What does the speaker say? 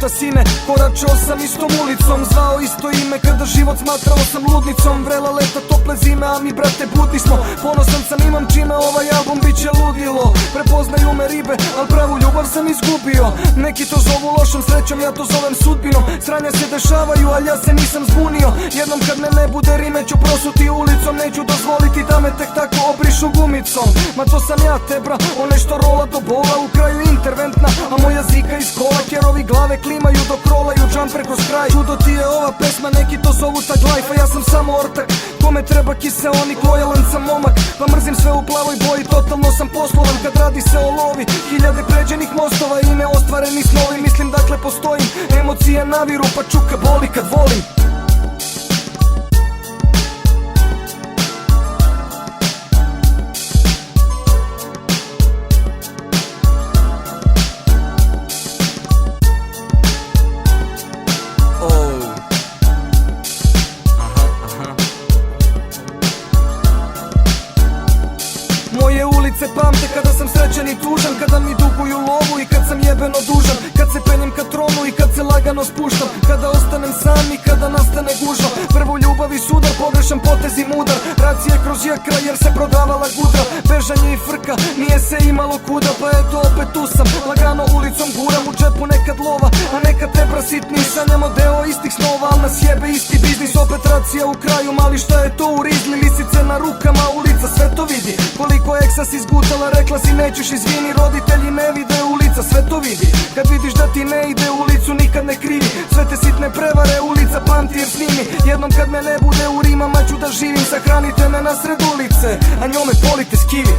puta sine, koračao sam istom ulicom, zvao isto ime kada život smatrao sam ludnicom. Vrela leta, tople zime, a mi brate budni smo. Ponosan sam, imam čime, ovaj album bit će ludilo. Prepoznaju me ribe, al pravu ljubav sam izgubio. Neki to zovu lošom srećom, ja to zovem sudbinom. Sranja se dešavaju, al ja se nisam zbunio. Jednom kad me ne bude, rime ću prosuti ulicom. Neću dozvoliti da me tek tako obrišu gumicom. Ma to sam ja, tebra, one što rola do bola, u kraju interventna, a moja zika iz kola. Kerovi glave klimaju dok rolaju džamper kroz kraj. Čudo ti je ova pesma, neki to zovu tag life, a ja sam samo ortak. Kome treba kiseonik, lojalan sam momak, pa mrzim sve u plavoj boji, totalno sam poslovan kad radi se o lovi. Hiljade pređenih mostova i neostvareni snovi, mislim dakle postojim, emocije naviru pa čuka boli kad volim. Moje ulice pamte kada sam srećan i tužan, kada mi duguju lovu i kad sam jebeno dužan, kad se penjem ka tronu i kad se lagano spuštam, kada ostanem sam i kada nastane gužva. Prvu ljubav i sudar, pogrešan potez i mudar, racije kroz jakra jer se prodavala gudra. Bežanje i frka, nije se imalo kuda, pa eto opet tu sam, lagano ulicom guram, u džepu nekad lova, a nekad tebra sitni. Sanjamo deo istih snova, al nas jebe isti biznis. Opet racija u kraju, mali šta je to u rizli, lisice na rukama, ulica sve to vidi. Koliko eksa si zgutala, rekla si nećeš, izvini, roditelji ne vide, ulica sve to vidi. Kad vidiš da ti ne ide, ulicu nikad ne krivi, sve te sitne prevare ulica pamti jer snimi. Jednom kad me ne bude u rimama ću da živim, sahranite me na sred ulice, a njome polite s kivi.